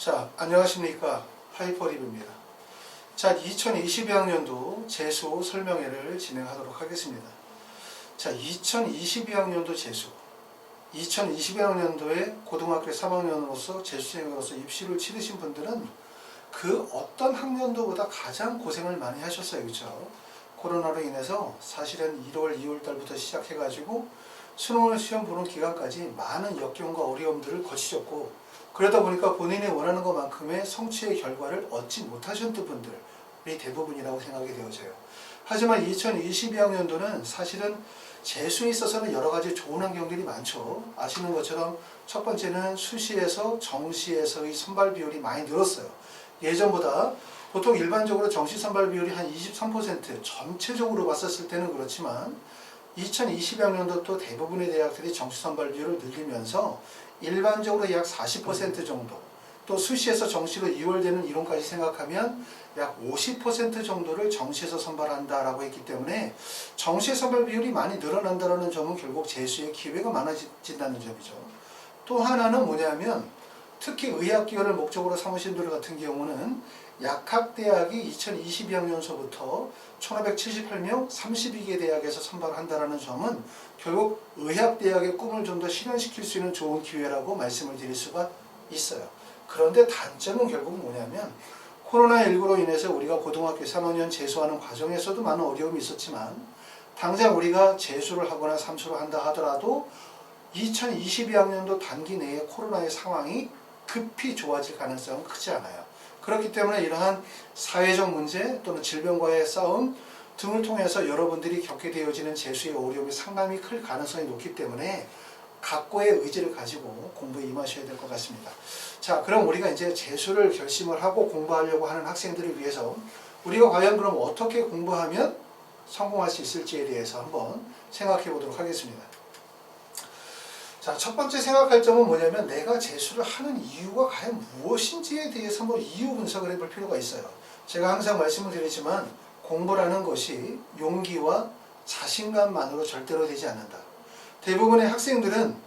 자, 안녕하십니까. 하이퍼립입니다. 자, 2022학년도 재수 설명회를 진행하도록 하겠습니다. 자, 2022학년도 재수. 2022학년도에 고등학교 3학년으로서 재수생으로서 입시를 치르신 분들은 그 어떤 학년도보다 가장 고생을 많이 하셨어요. 그렇죠? 코로나로 인해서 사실은 1월, 2월 달부터 시작해가지고 수능을 시험 보는 기간까지 많은 역경과 어려움들을 거치셨고, 그러다 보니까 본인이 원하는 것만큼의 성취의 결과를 얻지 못하셨던 분들이 대부분이라고 생각이 되어져요. 하지만 2022학년도는 사실은 재수에 있어서는 여러 가지 좋은 환경들이 많죠. 아시는 것처럼 첫 번째는 수시에서 정시에서의 선발 비율이 많이 늘었어요. 예전보다 보통 일반적으로 정시 선발 비율이 한 23% 전체적으로 봤었을 때는 그렇지만 2022학년도 또 대부분의 대학들이 정시 선발 비율을 늘리면서 일반적으로 약 40% 정도, 또 수시에서 정시로 이월되는 이론까지 생각하면 약 50% 정도를 정시에서 선발한다라고 했기 때문에 정시의 선발 비율이 많이 늘어난다는 점은 결국 재수의 기회가 많아진다는 점이죠. 또 하나는 뭐냐면 특히 의학기여를 목적으로 삼으신 분들 같은 경우는 약학대학이 2022학년서부터 1578명 32개 대학에서 선발한다는 점은 결국 의학대학의 꿈을 좀 더 실현시킬 수 있는 좋은 기회라고 말씀을 드릴 수가 있어요. 그런데 단점은 결국 뭐냐면 코로나19로 인해서 우리가 고등학교 3학년 재수하는 과정에서도 많은 어려움이 있었지만 당장 우리가 재수를 하거나 삼수를 한다 하더라도 2022학년도 단기 내에 코로나의 상황이 급히 좋아질 가능성은 크지 않아요. 그렇기 때문에 이러한 사회적 문제 또는 질병과의 싸움 등을 통해서 여러분들이 겪게 되어지는 재수의 어려움이 상당히 클 가능성이 높기 때문에 각고의 의지를 가지고 공부에 임하셔야 될 것 같습니다. 자, 그럼 우리가 이제 재수를 결심을 하고 공부하려고 하는 학생들을 위해서 우리가 과연 그럼 어떻게 공부하면 성공할 수 있을지에 대해서 한번 생각해 보도록 하겠습니다. 자, 첫 번째 생각할 점은 뭐냐면 내가 재수를 하는 이유가 과연 무엇인지에 대해서 한번 이유 분석을 해볼 필요가 있어요. 제가 항상 말씀을 드리지만 공부라는 것이 용기와 자신감만으로 절대로 되지 않는다. 대부분의 학생들은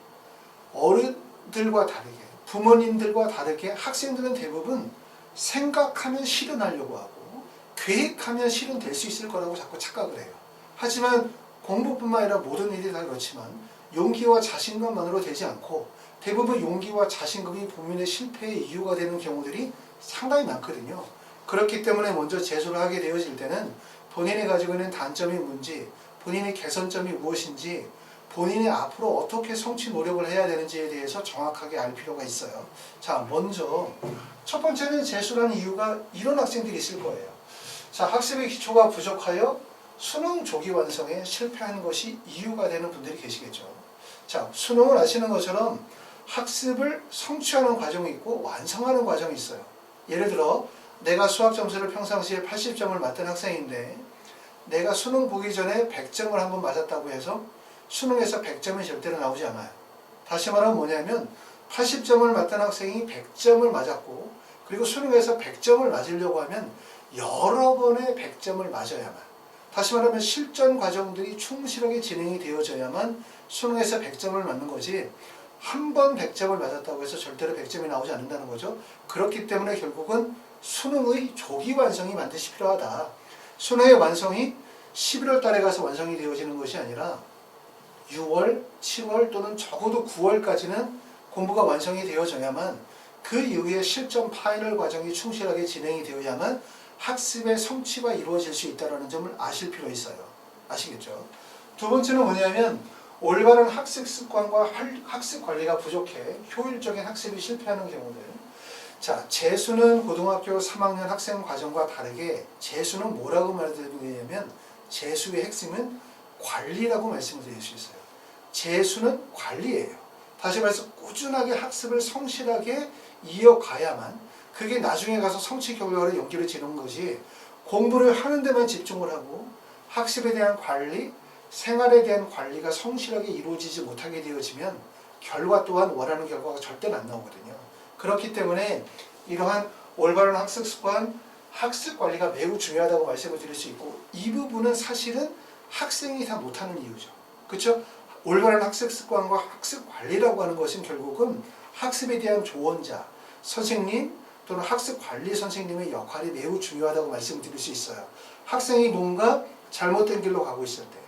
어른들과 다르게, 부모님들과 다르게 학생들은 대부분 생각하면 실현하려고 하고 계획하면 실현될 수 있을 거라고 자꾸 착각을 해요. 하지만 공부뿐만 아니라 모든 일이 다 그렇지만 용기와 자신감만으로 되지 않고 대부분 용기와 자신감이 본인의 실패의 이유가 되는 경우들이 상당히 많거든요. 그렇기 때문에 먼저 재수를 하게 되어질 때는 본인이 가지고 있는 단점이 뭔지, 본인의 개선점이 무엇인지, 본인이 앞으로 어떻게 성취 노력을 해야 되는지에 대해서 정확하게 알 필요가 있어요. 자, 먼저 첫 번째는 재수라는 이유가 이런 학생들이 있을 거예요. 자, 학습의 기초가 부족하여 수능 조기 완성에 실패하는 것이 이유가 되는 분들이 계시겠죠. 자, 수능을 아시는 것처럼 학습을 성취하는 과정이 있고 완성하는 과정이 있어요. 예를 들어 내가 수학 점수를 평상시에 80점을 맞던 학생인데 내가 수능 보기 전에 100점을 한번 맞았다고 해서 수능에서 100점이 절대로 나오지 않아요. 다시 말하면 뭐냐면 80점을 맞던 학생이 100점을 맞았고 그리고 수능에서 100점을 맞으려고 하면 여러 번의 100점을 맞아야만, 다시 말하면 실전 과정들이 충실하게 진행이 되어져야만 수능에서 100점을 맞는 거지 한 번 100점을 맞았다고 해서 절대로 100점이 나오지 않는다는 거죠. 그렇기 때문에 결국은 수능의 조기 완성이 반드시 필요하다. 수능의 완성이 11월 달에 가서 완성이 되어지는 것이 아니라 6월, 7월 또는 적어도 9월까지는 공부가 완성이 되어져야만 그 이후에 실전 파이널 과정이 충실하게 진행이 되어야만 학습의 성취가 이루어질 수 있다는 점을 아실 필요 있어요. 아시겠죠? 두 번째는 뭐냐면 올바른 학습 습관과 학습 관리가 부족해 효율적인 학습이 실패하는 경우들. 자, 재수는 고등학교 3학년 학생 과정과 다르게 재수는 뭐라고 말드리냐면 재수의 핵심은 관리라고 말씀을 드릴 수 있어요. 재수는 관리예요. 다시 말해서 꾸준하게 학습을 성실하게 이어가야만 그게 나중에 가서 성취 결과를 연결해 지는 것이 공부를 하는 데만 집중을 하고 학습에 대한 관리, 생활에 대한 관리가 성실하게 이루어지지 못하게 되어지면 결과 또한 원하는 결과가 절대로 안 나오거든요. 그렇기 때문에 이러한 올바른 학습 습관, 학습 관리가 매우 중요하다고 말씀을 드릴 수 있고 이 부분은 사실은 학생이 다 못하는 이유죠. 그렇죠? 올바른 학습 습관과 학습 관리라고 하는 것은 결국은 학습에 대한 조언자, 선생님, 또는 학습 관리 선생님의 역할이 매우 중요하다고 말씀드릴 수 있어요. 학생이 뭔가 잘못된 길로 가고 있을 때,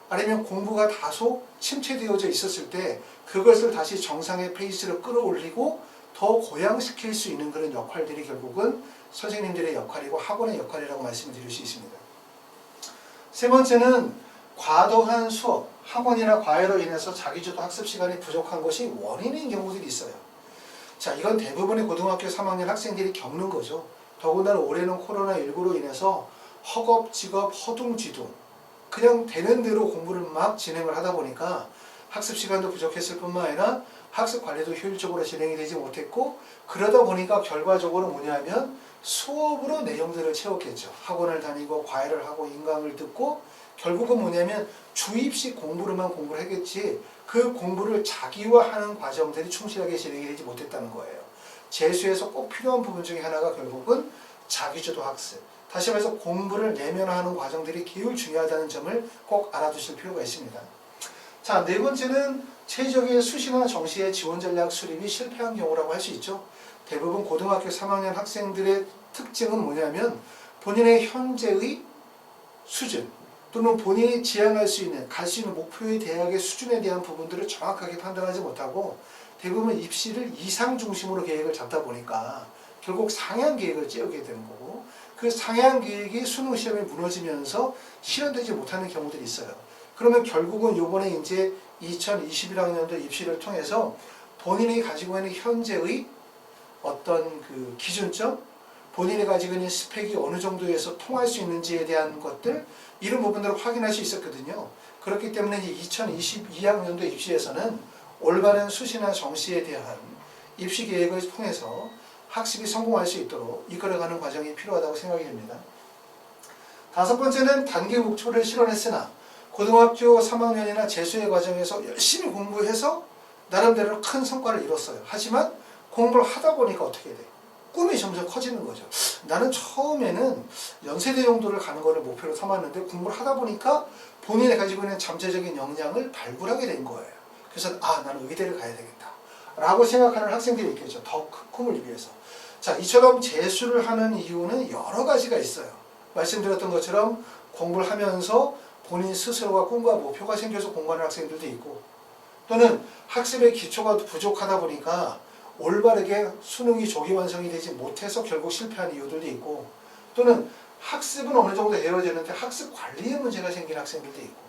아니면 공부가 다소 침체되어져 있었을 때 그것을 다시 정상의 페이스로 끌어올리고 더 고양시킬 수 있는 그런 역할들이 결국은 선생님들의 역할이고 학원의 역할이라고 말씀을 드릴 수 있습니다. 세 번째는 과도한 수업, 학원이나 과외로 인해서 자기주도 학습 시간이 부족한 것이 원인인 경우들이 있어요. 자, 이건 대부분의 고등학교 3학년 학생들이 겪는 거죠. 더군다나 올해는 코로나19로 인해서 허겁지겁 허둥지둥 그냥 되는 대로 공부를 막 진행을 하다 보니까 학습 시간도 부족했을 뿐만 아니라 학습 관리도 효율적으로 진행이 되지 못했고, 그러다 보니까 결과적으로 뭐냐면 수업으로 내용들을 채웠겠죠. 학원을 다니고 과외를 하고 인강을 듣고 결국은 뭐냐면 주입식 공부로만 공부를 하겠지 그 공부를 자기화하는 과정들이 충실하게 진행이 되지 못했다는 거예요. 재수에서 꼭 필요한 부분 중에 하나가 결국은 자기주도 학습, 다시 말해서 공부를 내면화하는 과정들이 매우 중요하다는 점을 꼭 알아두실 필요가 있습니다. 자, 네 번째는 최적의 수시나 정시의 지원 전략 수립이 실패한 경우라고 할 수 있죠. 대부분 고등학교 3학년 학생들의 특징은 뭐냐면 본인의 현재의 수준 또는 본인이 지향할 수 있는 갈 수 있는 목표의 대학의 수준에 대한 부분들을 정확하게 판단하지 못하고 대부분 입시를 이상 중심으로 계획을 잡다 보니까 결국 상향 계획을 세우게 되는 거고, 그 상향 계획이 수능 시험에 무너지면서 실현되지 못하는 경우들이 있어요. 그러면 결국은 요번에 이제 2021학년도 입시를 통해서 본인이 가지고 있는 현재의 어떤 그 기준점, 본인이 가지고 있는 스펙이 어느 정도에서 통할 수 있는지에 대한 것들, 이런 부분들을 확인할 수 있었거든요. 그렇기 때문에 2022학년도 입시에서는 올바른 수시나 정시에 대한 입시 계획을 통해서 학습이 성공할 수 있도록 이끌어가는 과정이 필요하다고 생각이 됩니다. 다섯 번째는 단기 목표를 실현했으나 고등학교 3학년이나 재수의 과정에서 열심히 공부해서 나름대로 큰 성과를 이뤘어요. 하지만 공부를 하다 보니까 어떻게 돼? 꿈이 점점 커지는 거죠. 나는 처음에는 연세대 정도를 가는 거를 목표로 삼았는데 공부를 하다 보니까 본인이 가지고 있는 잠재적인 역량을 발굴하게 된 거예요. 그래서 나는 의대를 가야 되겠다 라고 생각하는 학생들이 있겠죠. 더 큰 꿈을 위해서. 자, 이처럼 재수를 하는 이유는 여러 가지가 있어요. 말씀드렸던 것처럼 공부를 하면서 본인 스스로가 꿈과 목표가 생겨서 공부하는 학생들도 있고, 또는 학습의 기초가 부족하다 보니까 올바르게 수능이 조기 완성이 되지 못해서 결국 실패한 이유들도 있고, 또는 학습은 어느 정도 되어지는데 학습 관리에 문제가 생긴 학생들도 있고,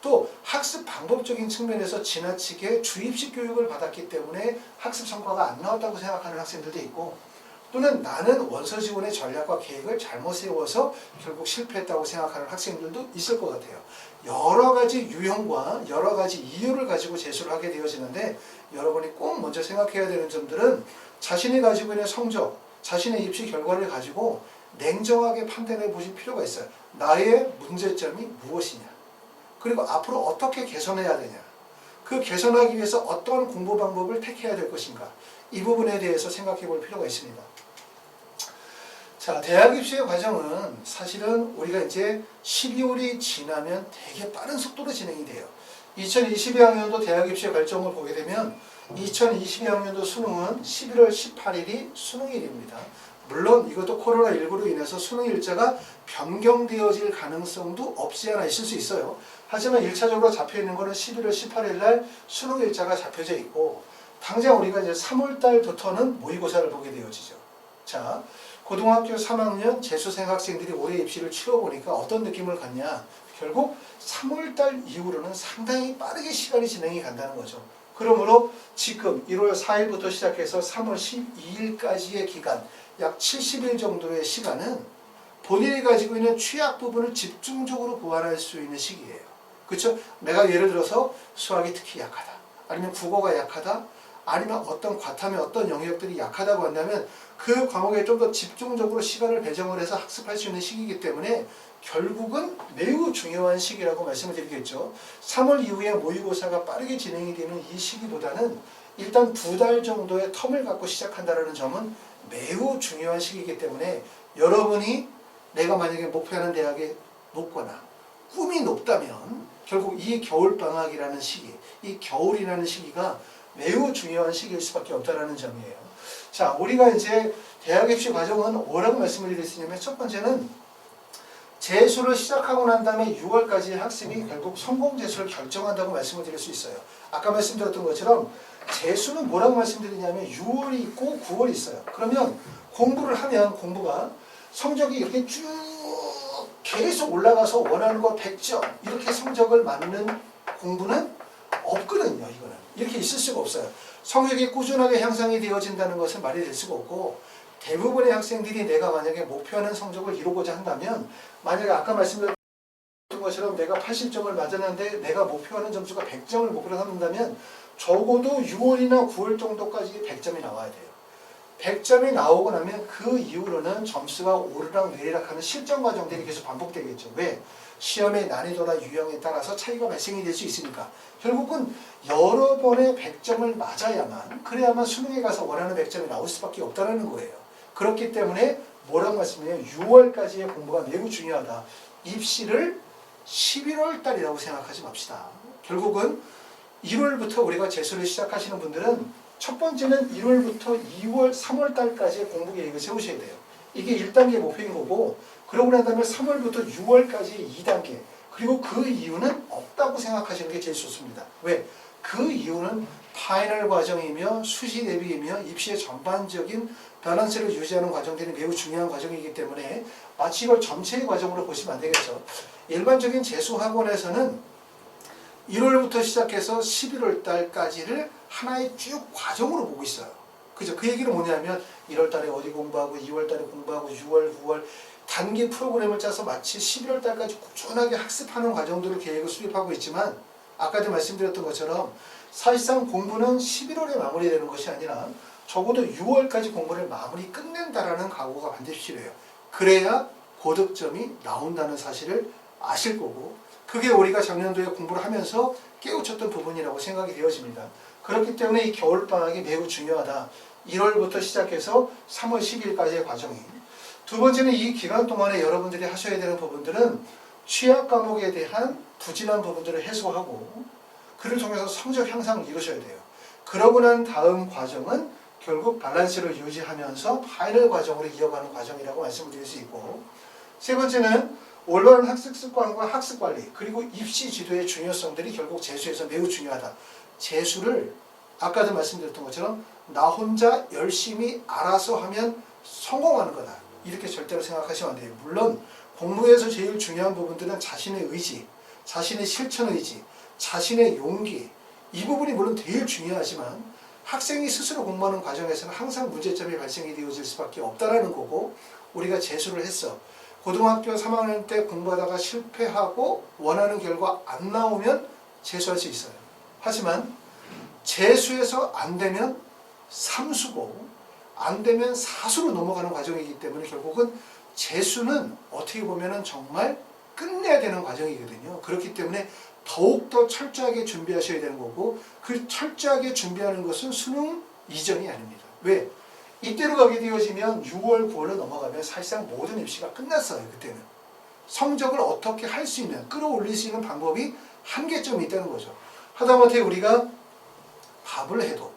또 학습 방법적인 측면에서 지나치게 주입식 교육을 받았기 때문에 학습 성과가 안 나왔다고 생각하는 학생들도 있고, 또는 나는 원서 지원의 전략과 계획을 잘못 세워서 결국 실패했다고 생각하는 학생들도 있을 것 같아요. 여러 가지 유형과 여러 가지 이유를 가지고 재수를 하게 되어지는데, 여러분이 꼭 먼저 생각해야 되는 점들은 자신이 가지고 있는 성적, 자신의 입시 결과를 가지고 냉정하게 판단해 보실 필요가 있어요. 나의 문제점이 무엇이냐, 그리고 앞으로 어떻게 개선해야 되냐, 그 개선하기 위해서 어떤 공부 방법을 택해야 될 것인가, 이 부분에 대해서 생각해 볼 필요가 있습니다. 자, 대학 입시의 과정은 사실은 우리가 이제 12월이 지나면 되게 빠른 속도로 진행이 돼요. 2022학년도 대학 입시의 결정을 보게 되면 2022학년도 수능은 11월 18일이 수능일입니다. 물론 이것도 코로나19로 인해서 수능 일자가 변경되어질 가능성도 없지 않아 있을 수 있어요. 하지만 1차적으로 잡혀있는 것은 11월 18일 날 수능 일자가 잡혀져 있고, 당장 우리가 이제 3월 달부터는 모의고사를 보게 되어지죠. 자, 고등학교 3학년 재수생 학생들이 올해 입시를 치러보니까 어떤 느낌을 갖냐, 결국 3월 달 이후로는 상당히 빠르게 시간이 진행이 간다는 거죠. 그러므로 지금 1월 4일부터 시작해서 3월 12일까지의 기간, 약 70일 정도의 시간은 본인이 가지고 있는 취약 부분을 집중적으로 보완할 수 있는 시기예요. 그렇죠? 내가 예를 들어서 수학이 특히 약하다, 아니면 국어가 약하다, 아니면 어떤 과탐의 어떤 영역들이 약하다고 한다면 그 과목에 좀 더 집중적으로 시간을 배정을 해서 학습할 수 있는 시기이기 때문에 결국은 매우 중요한 시기라고 말씀을 드리겠죠. 3월 이후에 모의고사가 빠르게 진행이 되는 이 시기보다는 일단 2달 정도의 텀을 갖고 시작한다는 점은 매우 중요한 시기이기 때문에, 여러분이 내가 만약에 목표하는 대학에 높거나 꿈이 높다면 결국 이 겨울방학이라는 시기, 이 겨울이라는 시기가 매우 중요한 시기일 수밖에 없다는 점이에요. 자, 우리가 이제 대학 입시 과정은 뭐라고 말씀을 드릴 수 있냐면 첫 번째는 재수를 시작하고 난 다음에 6월까지 학생이 결국 성공 재수를 결정한다고 말씀을 드릴 수 있어요. 아까 말씀드렸던 것처럼 재수는 뭐라고 말씀드리냐면 6월이 있고 9월이 있어요. 그러면 공부를 하면 공부가 성적이 이렇게 쭉 계속 올라가서 원하는 거 100점 이렇게 성적을 맞는 공부는 없거든요. 이거는 이렇게 있을 수가 없어요. 성적이 꾸준하게 향상이 되어진다는 것은 말이 될 수가 없고 대부분의 학생들이 내가 만약에 목표하는 성적을 이루고자 한다면 만약에 아까 말씀드렸던 것처럼 내가 80점을 맞았는데 내가 목표하는 점수가 100점을 목표로 삼는다면 적어도 6월이나 9월 정도까지 100점이 나와야 돼요. 100점이 나오고 나면 그 이후로는 점수가 오르락 내리락 하는 실전 과정들이 계속 반복되겠죠. 왜? 시험의 난이도나 유형에 따라서 차이가 발생이 될 수 있으니까 결국은 여러 번의 100점을 맞아야만 그래야만 수능에 가서 원하는 100점이 나올 수밖에 없다는 거예요. 그렇기 때문에 뭐라고 말씀드려요? 6월까지의 공부가 매우 중요하다. 입시를 11월 달이라고 생각하지 맙시다. 결국은 1월부터 우리가 재수를 시작하시는 분들은 첫 번째는 1월부터 2월, 3월 달까지의 공부 계획을 세우셔야 돼요. 이게 1단계 목표인 거고 그러고 난 다음에 3월부터 6월까지 2단계 그리고 그 이유는 없다고 생각하시는 게 제일 좋습니다. 왜? 그 이유는 파이널 과정이며 수시 대비이며 입시의 전반적인 밸런스를 유지하는 과정들이 매우 중요한 과정이기 때문에 마치 이걸 전체의 과정으로 보시면 안 되겠죠. 일반적인 재수학원에서는 1월부터 시작해서 11월 달까지를 하나의 쭉 과정으로 보고 있어요. 그죠? 그 얘기는 뭐냐면 1월 달에 어디 공부하고 2월 달에 공부하고 6월, 9월 단기 프로그램을 짜서 마치 11월 달까지 꾸준하게 학습하는 과정들을 계획을 수립하고 있지만 아까도 말씀드렸던 것처럼 사실상 공부는 11월에 마무리되는 것이 아니라 적어도 6월까지 공부를 마무리 끝낸다라는 각오가 반드시 필요해요. 그래야 고득점이 나온다는 사실을 아실 거고 그게 우리가 작년도에 공부를 하면서 깨우쳤던 부분이라고 생각이 되어집니다. 그렇기 때문에 이 겨울방학이 매우 중요하다. 1월부터 시작해서 3월 10일까지의 과정이. 두 번째는 이 기간 동안에 여러분들이 하셔야 되는 부분들은 취약 과목에 대한 부진한 부분들을 해소하고 그를 통해서 성적 향상을 이루셔야 돼요. 그러고 난 다음 과정은 결국 밸런스를 유지하면서 파이널 과정으로 이어가는 과정이라고 말씀을 드릴 수 있고 세 번째는 올바른 학습 습관과 학습 관리 그리고 입시 지도의 중요성들이 결국 재수에서 매우 중요하다. 재수를 아까도 말씀드렸던 것처럼 나 혼자 열심히 알아서 하면 성공하는 거다. 이렇게 절대로 생각하시면 안 돼요. 물론 공부에서 제일 중요한 부분들은 자신의 의지, 자신의 실천 의지, 자신의 용기 이 부분이 물론 제일 중요하지만 학생이 스스로 공부하는 과정에서는 항상 문제점이 발생이 되어질 수밖에 없다라는 거고 우리가 재수를 했어. 고등학교 3학년 때 공부하다가 실패하고 원하는 결과 안 나오면 재수할 수 있어요. 하지만 재수해서 안 되면 삼수고 안 되면 사수로 넘어가는 과정이기 때문에 결국은 재수는 어떻게 보면 정말 끝내야 되는 과정이거든요. 그렇기 때문에 더욱더 철저하게 준비하셔야 되는 거고 그 철저하게 준비하는 것은 수능 이전이 아닙니다. 왜? 이때로 가게 되어지면 6월, 9월로 넘어가면 사실상 모든 입시가 끝났어요. 그때는. 성적을 어떻게 할 수 있는, 끌어올릴 수 있는 방법이 한계점이 있다는 거죠. 하다못해 우리가 밥을 해도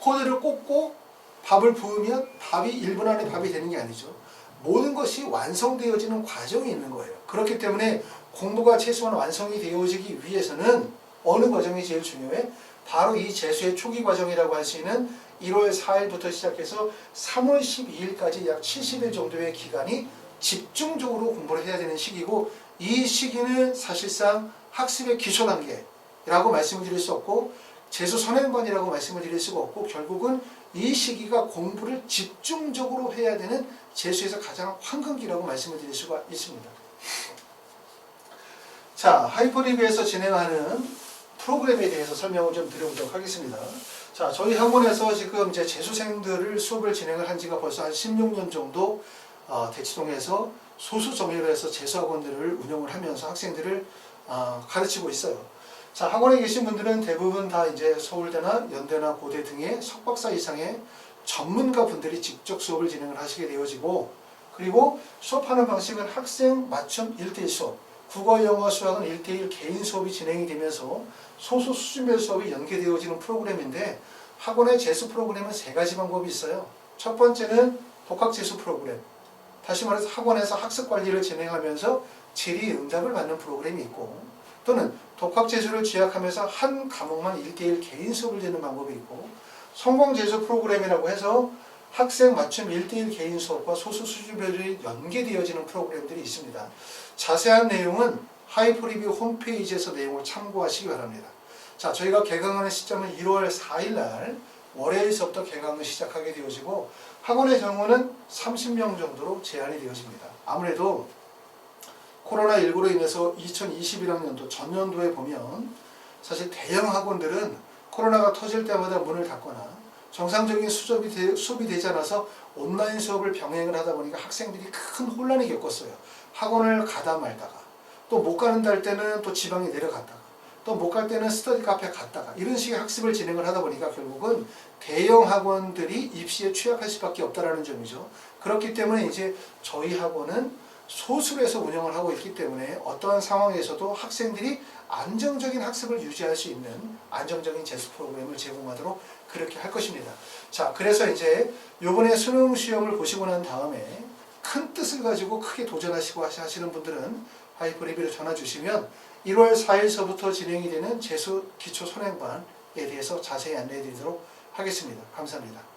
코드를 꽂고 밥을 부으면 밥이 1분 안에 밥이 되는 게 아니죠. 모든 것이 완성되어지는 과정이 있는 거예요. 그렇기 때문에 공부가 최소한 완성이 되어지기 위해서는 어느 과정이 제일 중요해? 바로 이 재수의 초기 과정이라고 할 수 있는 1월 4일부터 시작해서 3월 12일까지 약 70일 정도의 기간이 집중적으로 공부를 해야 되는 시기고 이 시기는 사실상 학습의 기초 단계라고 말씀을 드릴 수 없고 재수 선행반이라고 말씀을 드릴 수가 없고 결국은 이 시기가 공부를 집중적으로 해야 되는 재수에서 가장 황금기라고 말씀을 드릴 수가 있습니다. 자, 하이퍼리뷰에서 진행하는 프로그램에 대해서 설명을 좀 드려보도록 하겠습니다. 자, 저희 학원에서 지금 이제 재수생들을 수업을 진행을 한 지가 벌써 한 16년 정도 대치동에서 소수 정예로 해서 재수학원들을 운영을 하면서 학생들을 가르치고 있어요. 자, 학원에 계신 분들은 대부분 다 이제 서울대나 연대나 고대 등의 석박사 이상의 전문가 분들이 직접 수업을 진행을 하시게 되어지고 그리고 수업하는 방식은 학생 맞춤 1대1 수업 국어, 영어, 수학은 1대1 개인 수업이 진행이 되면서 소수 수준별 수업이 연계되어지는 프로그램인데 학원의 재수 프로그램은 3가지 방법이 있어요. 첫 번째는 독학재수 프로그램, 다시 말해서 학원에서 학습 관리를 진행하면서 질의 응답을 받는 프로그램이 있고, 또는 독학재수를 지약하면서 한 과목만 1대1 개인 수업을 듣는 방법이 있고, 성공재수 프로그램이라고 해서 학생 맞춤 1대1 개인 수업과 소수 수준별이 연계되어지는 프로그램들이 있습니다. 자세한 내용은 하이프리뷰 홈페이지에서 내용을 참고하시기 바랍니다. 자, 저희가 개강하는 시점은 1월 4일 날 월요일서부터 개강을 시작하게 되어지고, 학원의 경우는 30명 정도로 제한이 되어집니다. 아무래도 코로나19로 인해서 2021학년도 전년도에 보면 사실 대형 학원들은 코로나가 터질 때마다 문을 닫거나 정상적인 수업이 되지 않아서 온라인 수업을 병행을 하다 보니까 학생들이 큰 혼란을 겪었어요. 학원을 가다 말다가, 또 못 가는다 할 때는 또 지방에 내려갔다가, 또 못 갈 때는 스터디 카페 갔다가, 이런 식의 학습을 진행을 하다 보니까 결국은 대형 학원들이 입시에 취약할 수밖에 없다라는 점이죠. 그렇기 때문에 이제 저희 학원은 소수에서 운영을 하고 있기 때문에 어떠한 상황에서도 학생들이 안정적인 학습을 유지할 수 있는 안정적인 재수 프로그램을 제공하도록 그렇게 할 것입니다. 자, 그래서 이제 요번에 수능 시험을 보시고 난 다음에 큰 뜻을 가지고 크게 도전하시고 하시는 분들은 하이프리뷰를 전화 주시면 1월 4일서부터 진행이 되는 재수 기초 선행반에 대해서 자세히 안내해 드리도록 하겠습니다. 감사합니다.